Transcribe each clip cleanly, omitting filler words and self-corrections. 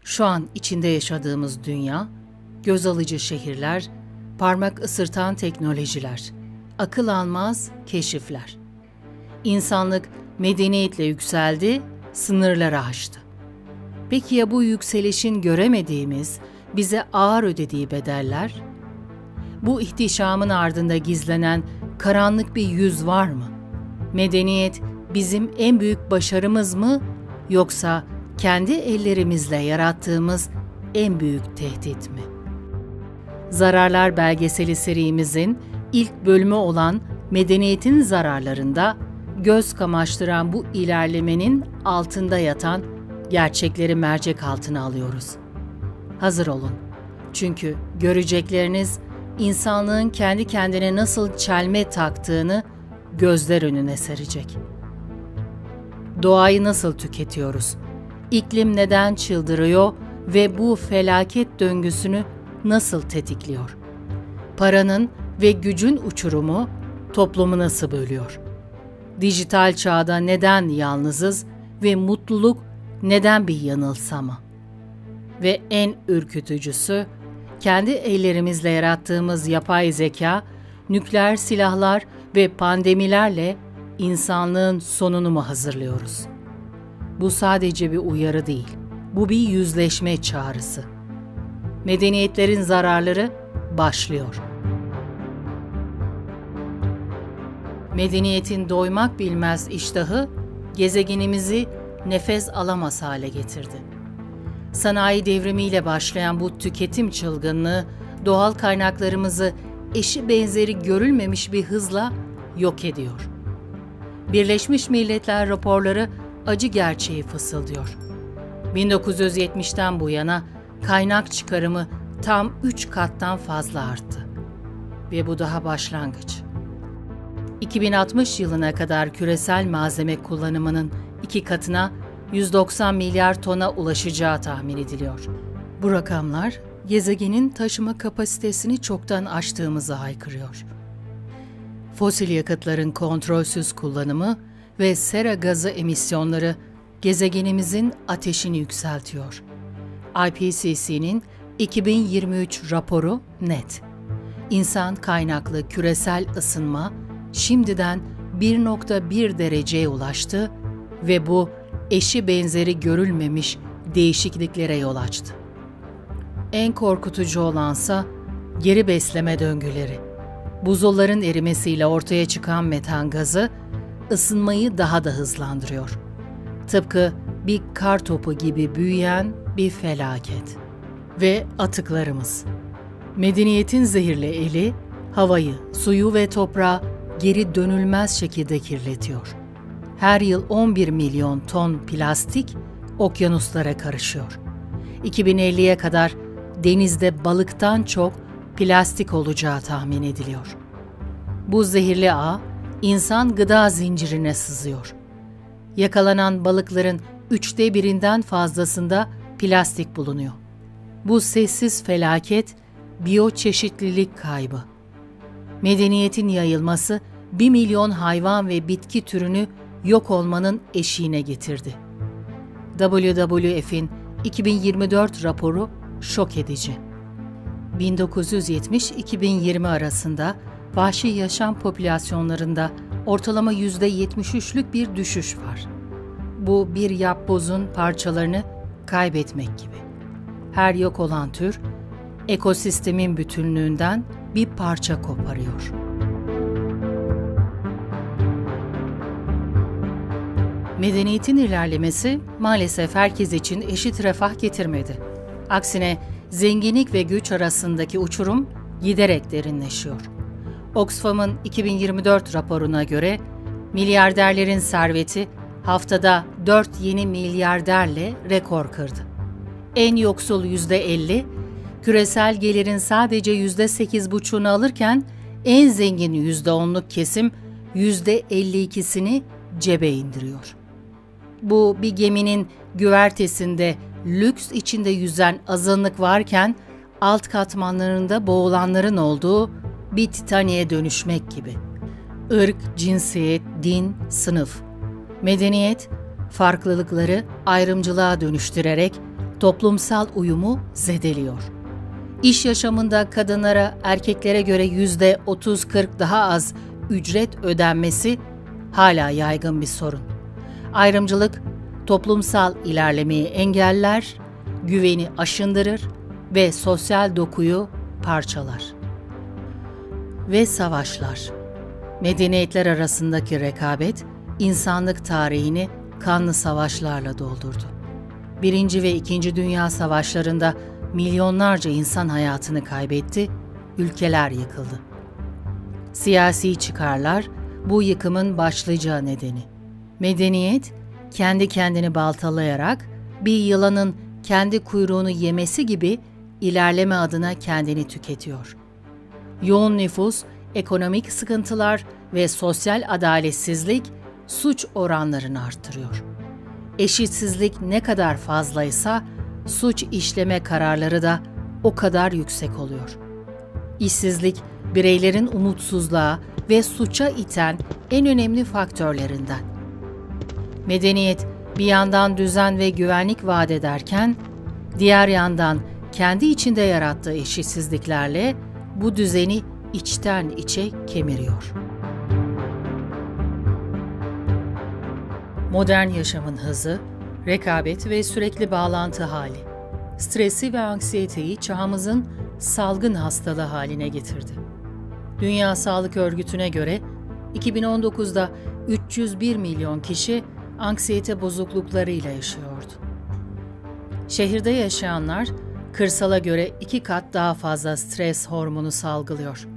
Şu an içinde yaşadığımız dünya, göz alıcı şehirler, parmak ısırtan teknolojiler, akıl almaz keşifler. İnsanlık medeniyetle yükseldi, sınırları aştı. Peki ya bu yükselişin göremediğimiz, bize ağır ödediği bedeller? Bu ihtişamın ardında gizlenen karanlık bir yüz var mı? Medeniyet bizim en büyük başarımız mı, yoksa kendi ellerimizle yarattığımız en büyük tehdit mi? Zararlar belgeseli serimizin ilk bölümü olan medeniyetin zararlarında göz kamaştıran bu ilerlemenin altında yatan gerçekleri mercek altına alıyoruz. Hazır olun. Çünkü görecekleriniz insanlığın kendi kendine nasıl çelme taktığını gözler önüne serecek. Doğayı nasıl tüketiyoruz? İklim neden çıldırıyor ve bu felaket döngüsünü nasıl tetikliyor? Paranın ve gücün uçurumu toplumu nasıl bölüyor? Dijital çağda neden yalnızız ve mutluluk neden bir yanılsama? Ve en ürkütücüsü, kendi ellerimizle yarattığımız yapay zeka, nükleer silahlar ve pandemilerle insanlığın sonunu mu hazırlıyoruz? Bu sadece bir uyarı değil, bu bir yüzleşme çağrısı. Medeniyetlerin zararları başlıyor. Medeniyetin doymak bilmez iştahı, gezegenimizi nefes alamaz hale getirdi. Sanayi devrimiyle başlayan bu tüketim çılgınlığı, doğal kaynaklarımızı eşi benzeri görülmemiş bir hızla yok ediyor. Birleşmiş Milletler raporları acı gerçeği fısıldıyor. 1970'ten bu yana kaynak çıkarımı tam 3 kattan fazla arttı. Ve bu daha başlangıç. 2060 yılına kadar küresel malzeme kullanımının 2 katına 190 milyar tona ulaşacağı tahmin ediliyor. Bu rakamlar gezegenin taşıma kapasitesini çoktan aştığımızı haykırıyor. Fosil yakıtların kontrolsüz kullanımı ve sera gazı emisyonları gezegenimizin ateşini yükseltiyor. IPCC'nin 2023 raporu net. İnsan kaynaklı küresel ısınma şimdiden 1,1 dereceye ulaştı ve bu eşi benzeri görülmemiş değişikliklere yol açtı. En korkutucu olansa geri besleme döngüleri. Buzulların erimesiyle ortaya çıkan metan gazı ısınmayı daha da hızlandırıyor. Tıpkı bir kar topu gibi büyüyen bir felaket. Ve atıklarımız. Medeniyetin zehirli eli, havayı, suyu ve toprağı geri dönülmez şekilde kirletiyor. Her yıl 11 milyon ton plastik okyanuslara karışıyor. 2050'ye kadar denizde balıktan çok plastik olacağı tahmin ediliyor. Bu zehirli ağ insan gıda zincirine sızıyor. Yakalanan balıkların 1/3'ünden fazlasında plastik bulunuyor. Bu sessiz felaket biyoçeşitlilik kaybı. Medeniyetin yayılması 1 milyon hayvan ve bitki türünü yok olmanın eşiğine getirdi. WWF'in 2024 raporu şok edici. 1970-2020 arasında vahşi yaşam popülasyonlarında ortalama %73'lük bir düşüş var. Bu bir yapbozun parçalarını kaybetmek gibi. Her yok olan tür, ekosistemin bütünlüğünden bir parça koparıyor. Medeniyetin ilerlemesi maalesef herkes için eşit refah getirmedi. Aksine zenginlik ve güç arasındaki uçurum giderek derinleşiyor. Oxfam'ın 2024 raporuna göre milyarderlerin serveti haftada 4 yeni milyarderle rekor kırdı. En yoksul %50, küresel gelirin sadece %8,5'unu alırken en zengin %10'luk kesim %52'sini cebe indiriyor. Bu bir geminin güvertesinde lüks içinde yüzen azınlık varken alt katmanlarında boğulanların olduğu bir Titanik'e dönüşmek gibi. Irk, cinsiyet, din, sınıf. Medeniyet, farklılıkları ayrımcılığa dönüştürerek toplumsal uyumu zedeliyor. İş yaşamında kadınlara erkeklere göre %30-40 daha az ücret ödenmesi hala yaygın bir sorun. Ayrımcılık, toplumsal ilerlemeyi engeller, güveni aşındırır ve sosyal dokuyu parçalar. Ve savaşlar. Medeniyetler arasındaki rekabet, insanlık tarihini kanlı savaşlarla doldurdu. Birinci ve İkinci Dünya Savaşlarında milyonlarca insan hayatını kaybetti, ülkeler yıkıldı. Siyasi çıkarlar bu yıkımın başlıca nedeni. Medeniyet, kendi kendini baltalayarak bir yılanın kendi kuyruğunu yemesi gibi ilerleme adına kendini tüketiyor. Yoğun nüfus, ekonomik sıkıntılar ve sosyal adaletsizlik suç oranlarını arttırıyor. Eşitsizlik ne kadar fazlaysa suç işleme kararları da o kadar yüksek oluyor. İşsizlik, bireylerin umutsuzluğa ve suça iten en önemli faktörlerinden. Medeniyet bir yandan düzen ve güvenlik vaat ederken, diğer yandan kendi içinde yarattığı eşitsizliklerle bu düzeni içten içe kemiriyor. Modern yaşamın hızı, rekabet ve sürekli bağlantı hali, stresi ve anksiyeteyi çağımızın salgın hastalığı haline getirdi. Dünya Sağlık Örgütü'ne göre 2019'da 301 milyon kişi anksiyete bozukluklarıyla yaşıyordu. Şehirde yaşayanlar kırsala göre 2 kat daha fazla stres hormonu salgılıyor.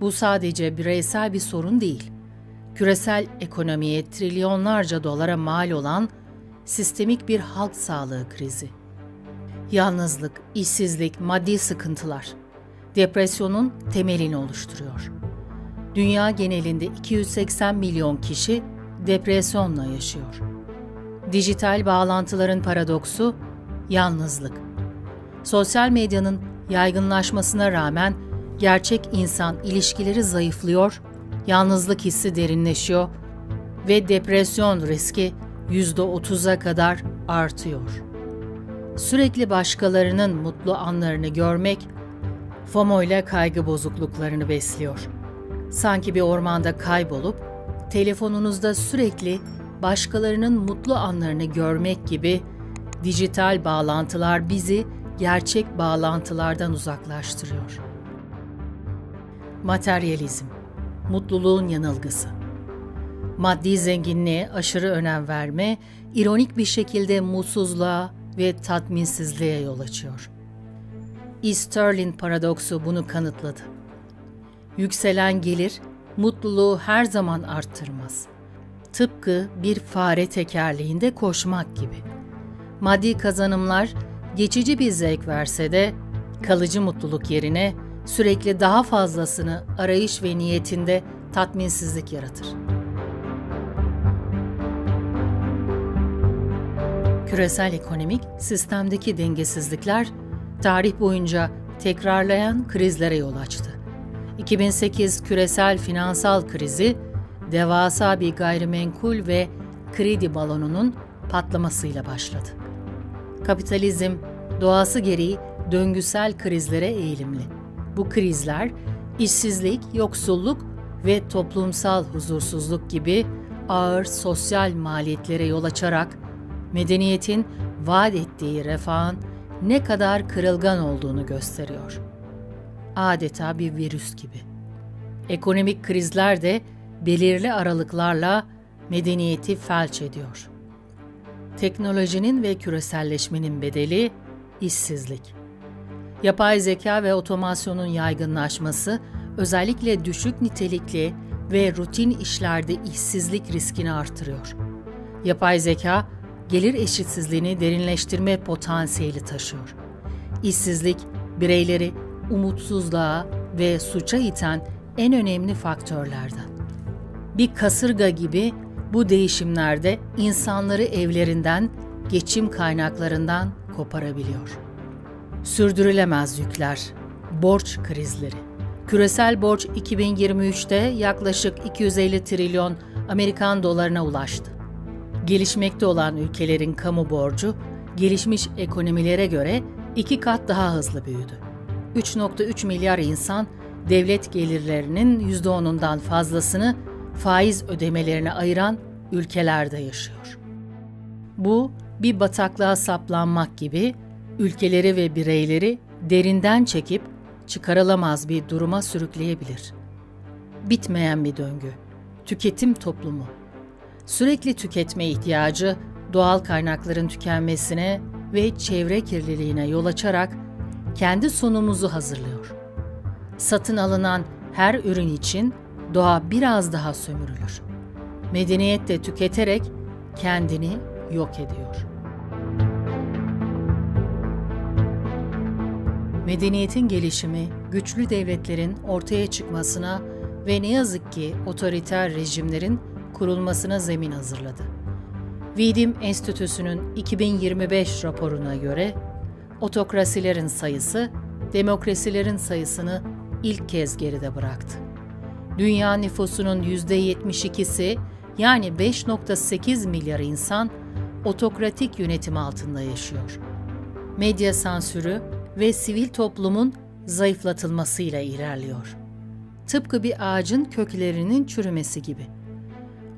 Bu sadece bireysel bir sorun değil. Küresel ekonomiye trilyonlarca dolara mal olan sistemik bir halk sağlığı krizi. Yalnızlık, işsizlik, maddi sıkıntılar depresyonun temelini oluşturuyor. Dünya genelinde 280 milyon kişi depresyonla yaşıyor. Dijital bağlantıların paradoksu yalnızlık. Sosyal medyanın yaygınlaşmasına rağmen gerçek insan ilişkileri zayıflıyor, yalnızlık hissi derinleşiyor ve depresyon riski %30'a kadar artıyor. Sürekli başkalarının mutlu anlarını görmek, FOMO ile kaygı bozukluklarını besliyor. Sanki bir ormanda kaybolup, telefonunuzda sürekli başkalarının mutlu anlarını görmek gibi dijital bağlantılar bizi gerçek bağlantılardan uzaklaştırıyor. Materyalizm, mutluluğun yanılgısı. Maddi zenginliğe aşırı önem verme, ironik bir şekilde mutsuzluğa ve tatminsizliğe yol açıyor. Easterlin paradoksu bunu kanıtladı. Yükselen gelir, mutluluğu her zaman arttırmaz. Tıpkı bir fare tekerleğinde koşmak gibi. Maddi kazanımlar geçici bir zevk verse de, kalıcı mutluluk yerine sürekli daha fazlasını arayış ve niyetinde tatminsizlik yaratır. Küresel ekonomik sistemdeki dengesizlikler tarih boyunca tekrarlayan krizlere yol açtı. 2008 küresel finansal krizi devasa bir gayrimenkul ve kredi balonunun patlamasıyla başladı. Kapitalizm doğası gereği döngüsel krizlere eğilimli. Bu krizler işsizlik, yoksulluk ve toplumsal huzursuzluk gibi ağır sosyal maliyetlere yol açarak medeniyetin vaat ettiği refahın ne kadar kırılgan olduğunu gösteriyor. Adeta bir virüs gibi. Ekonomik krizler de belirli aralıklarla medeniyeti felç ediyor. Teknolojinin ve küreselleşmenin bedeli işsizlik. Yapay zeka ve otomasyonun yaygınlaşması özellikle düşük nitelikli ve rutin işlerde işsizlik riskini artırıyor. Yapay zeka, gelir eşitsizliğini derinleştirme potansiyeli taşıyor. İşsizlik, bireyleri umutsuzluğa ve suça iten en önemli faktörlerden. Bir kasırga gibi bu değişimlerde insanları evlerinden, geçim kaynaklarından koparabiliyor. Sürdürülemez yükler, borç krizleri. Küresel borç 2023'te yaklaşık 250 trilyon Amerikan dolarına ulaştı. Gelişmekte olan ülkelerin kamu borcu gelişmiş ekonomilere göre 2 kat daha hızlı büyüdü. 3,3 milyar insan devlet gelirlerinin %10'undan fazlasını faiz ödemelerine ayıran ülkelerde yaşıyor. Bu, bir bataklığa saplanmak gibi ülkeleri ve bireyleri derinden çekip çıkarılamaz bir duruma sürükleyebilir. Bitmeyen bir döngü, tüketim toplumu. Sürekli tüketme ihtiyacı doğal kaynakların tükenmesine ve çevre kirliliğine yol açarak kendi sonumuzu hazırlıyor. Satın alınan her ürün için doğa biraz daha sömürülür. Medeniyet de tüketerek kendini yok ediyor. Medeniyetin gelişimi, güçlü devletlerin ortaya çıkmasına ve ne yazık ki otoriter rejimlerin kurulmasına zemin hazırladı. Vidim Enstitüsü'nün 2025 raporuna göre otokrasilerin sayısı, demokrasilerin sayısını ilk kez geride bıraktı. Dünya nüfusunun %72'si yani 5,8 milyar insan otokratik yönetim altında yaşıyor. Medya sansürü ve sivil toplumun zayıflatılmasıyla ilerliyor. Tıpkı bir ağacın köklerinin çürümesi gibi.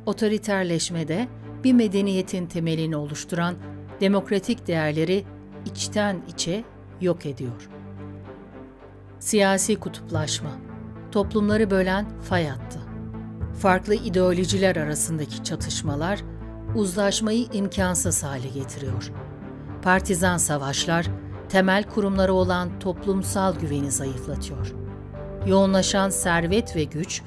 Otoriterleşmede bir medeniyetin temelini oluşturan demokratik değerleri içten içe yok ediyor. Siyasi kutuplaşma, toplumları bölen fay hattı. Farklı ideolojiler arasındaki çatışmalar uzlaşmayı imkansız hale getiriyor. Partizan savaşlar, temel kurumları olan toplumsal güveni zayıflatıyor. Yoğunlaşan servet ve güç,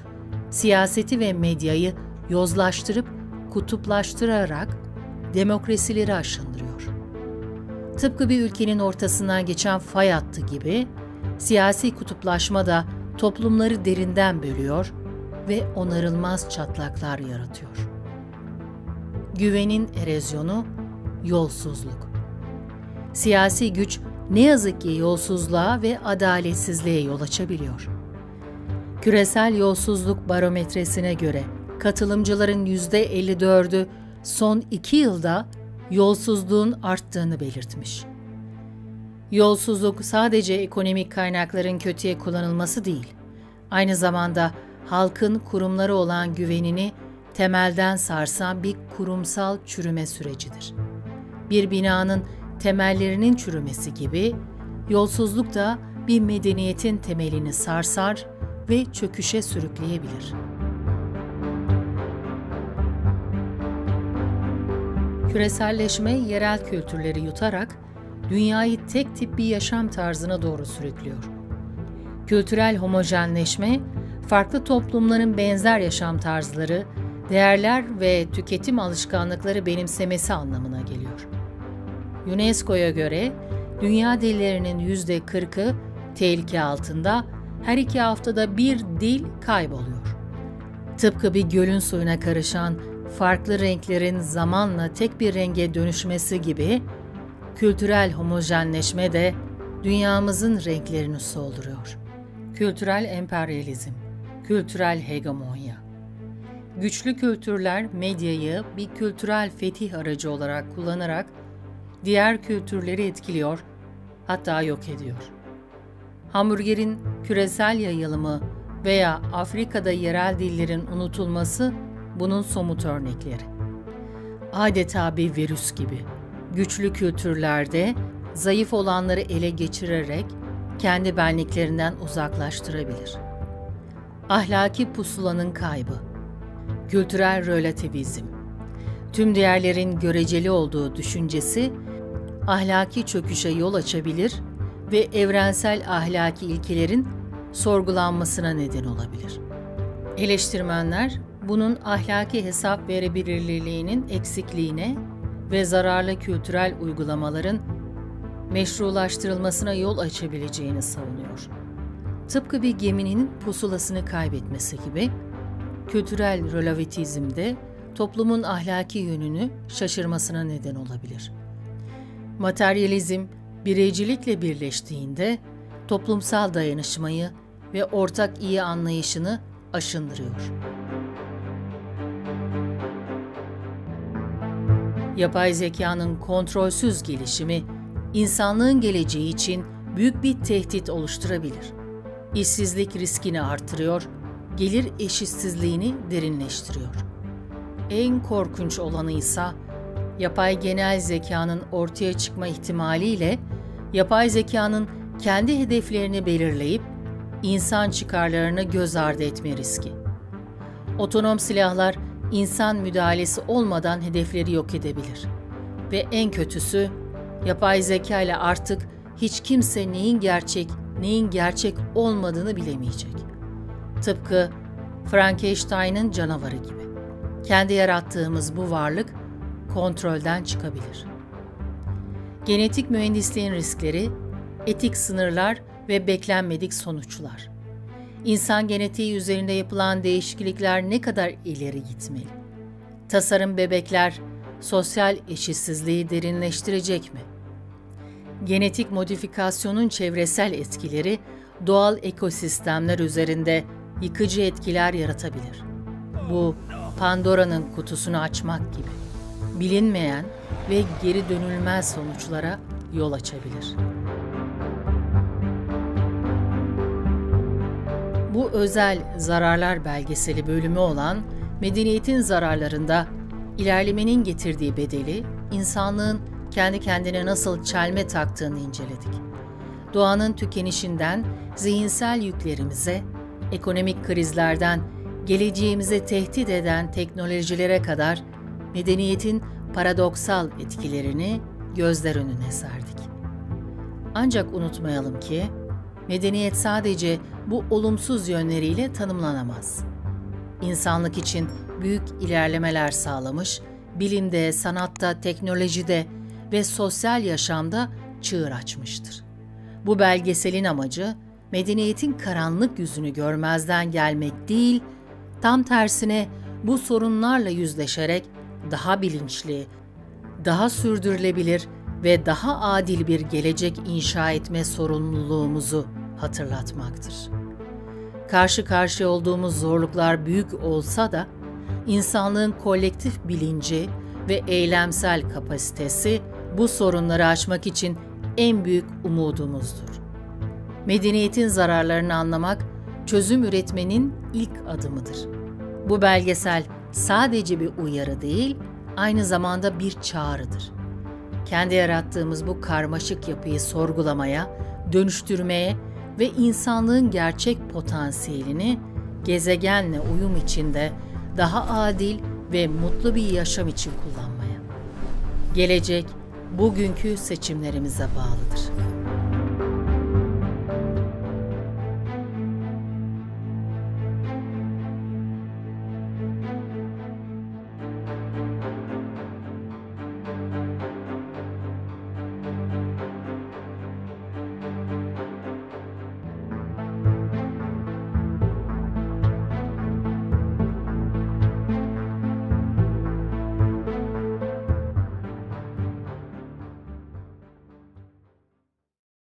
siyaseti ve medyayı yozlaştırıp kutuplaştırarak demokrasileri aşındırıyor. Tıpkı bir ülkenin ortasından geçen fay hattı gibi, siyasi kutuplaşma da toplumları derinden bölüyor ve onarılmaz çatlaklar yaratıyor. Güvenin erozyonu, yolsuzluk. Siyasi güç ne yazık ki yolsuzluğa ve adaletsizliğe yol açabiliyor. Küresel Yolsuzluk Barometresine göre katılımcıların %54'ü son 2 yılda yolsuzluğun arttığını belirtmiş. Yolsuzluk sadece ekonomik kaynakların kötüye kullanılması değil, aynı zamanda halkın kurumlara olan güvenini temelden sarsan bir kurumsal çürüme sürecidir. Bir binanın temellerinin çürümesi gibi, yolsuzluk da bir medeniyetin temelini sarsar ve çöküşe sürükleyebilir. Küreselleşme yerel kültürleri yutarak dünyayı tek tip bir yaşam tarzına doğru sürüklüyor. Kültürel homojenleşme, farklı toplumların benzer yaşam tarzları, değerler ve tüketim alışkanlıkları benimsemesi anlamına geliyor. UNESCO'ya göre dünya dillerinin %40'ı tehlike altında, her 2 haftada bir dil kayboluyor. Tıpkı bir gölün suyuna karışan farklı renklerin zamanla tek bir renge dönüşmesi gibi, kültürel homojenleşme de dünyamızın renklerini solduruyor. Kültürel emperyalizm, kültürel hegemonya. Güçlü kültürler medyayı bir kültürel fetih aracı olarak kullanarak diğer kültürleri etkiliyor, hatta yok ediyor. Hamburgerin küresel yayılımı veya Afrika'da yerel dillerin unutulması bunun somut örnekleri. Adeta bir virüs gibi, güçlü kültürlerde zayıf olanları ele geçirerek kendi benliklerinden uzaklaştırabilir. Ahlaki pusulanın kaybı, kültürel relativizm, tüm değerlerin göreceli olduğu düşüncesi ahlaki çöküşe yol açabilir ve evrensel ahlaki ilkelerin sorgulanmasına neden olabilir. Eleştirmenler bunun ahlaki hesap verebilirliğinin eksikliğine ve zararlı kültürel uygulamaların meşrulaştırılmasına yol açabileceğini savunuyor. Tıpkı bir geminin pusulasını kaybetmesi gibi, kültürel relativizm de toplumun ahlaki yönünü şaşırmasına neden olabilir. Materyalizm, bireycilikle birleştiğinde toplumsal dayanışmayı ve ortak iyi anlayışını aşındırıyor. Yapay zekanın kontrolsüz gelişimi, insanlığın geleceği için büyük bir tehdit oluşturabilir. İşsizlik riskini artırıyor, gelir eşitsizliğini derinleştiriyor. En korkunç olanı ise yapay genel zekanın ortaya çıkma ihtimaliyle yapay zekanın kendi hedeflerini belirleyip insan çıkarlarını göz ardı etme riski. Otonom silahlar insan müdahalesi olmadan hedefleri yok edebilir. Ve en kötüsü, yapay zeka ile artık hiç kimse neyin gerçek olmadığını bilemeyecek. Tıpkı Frankenstein'ın canavarı gibi. Kendi yarattığımız bu varlık kontrolden çıkabilir. Genetik mühendisliğin riskleri, etik sınırlar ve beklenmedik sonuçlar. İnsan genetiği üzerinde yapılan değişiklikler ne kadar ileri gitmeli? Tasarım bebekler sosyal eşitsizliği derinleştirecek mi? Genetik modifikasyonun çevresel etkileri doğal ekosistemler üzerinde yıkıcı etkiler yaratabilir. Bu, Pandora'nın kutusunu açmak gibi bilinmeyen ve geri dönülmez sonuçlara yol açabilir. Bu özel zararlar belgeseli bölümü olan Medeniyetin Zararlarında ilerlemenin getirdiği bedeli, insanlığın kendi kendine nasıl çelme taktığını inceledik. Doğanın tükenişinden zihinsel yüklerimize, ekonomik krizlerden geleceğimizi tehdit eden teknolojilere kadar medeniyetin paradoksal etkilerini gözler önüne serdik. Ancak unutmayalım ki, medeniyet sadece bu olumsuz yönleriyle tanımlanamaz. İnsanlık için büyük ilerlemeler sağlamış, bilimde, sanatta, teknolojide ve sosyal yaşamda çığır açmıştır. Bu belgeselin amacı, medeniyetin karanlık yüzünü görmezden gelmek değil, tam tersine bu sorunlarla yüzleşerek daha bilinçli, daha sürdürülebilir ve daha adil bir gelecek inşa etme sorumluluğumuzu hatırlatmaktır. Karşı karşıya olduğumuz zorluklar büyük olsa da, insanlığın kolektif bilinci ve eylemsel kapasitesi bu sorunları aşmak için en büyük umudumuzdur. Medeniyetin zararlarını anlamak, çözüm üretmenin ilk adımıdır. Bu belgesel sadece bir uyarı değil, aynı zamanda bir çağrıdır. Kendi yarattığımız bu karmaşık yapıyı sorgulamaya, dönüştürmeye ve insanlığın gerçek potansiyelini gezegenle uyum içinde daha adil ve mutlu bir yaşam için kullanmaya. Gelecek, bugünkü seçimlerimize bağlıdır.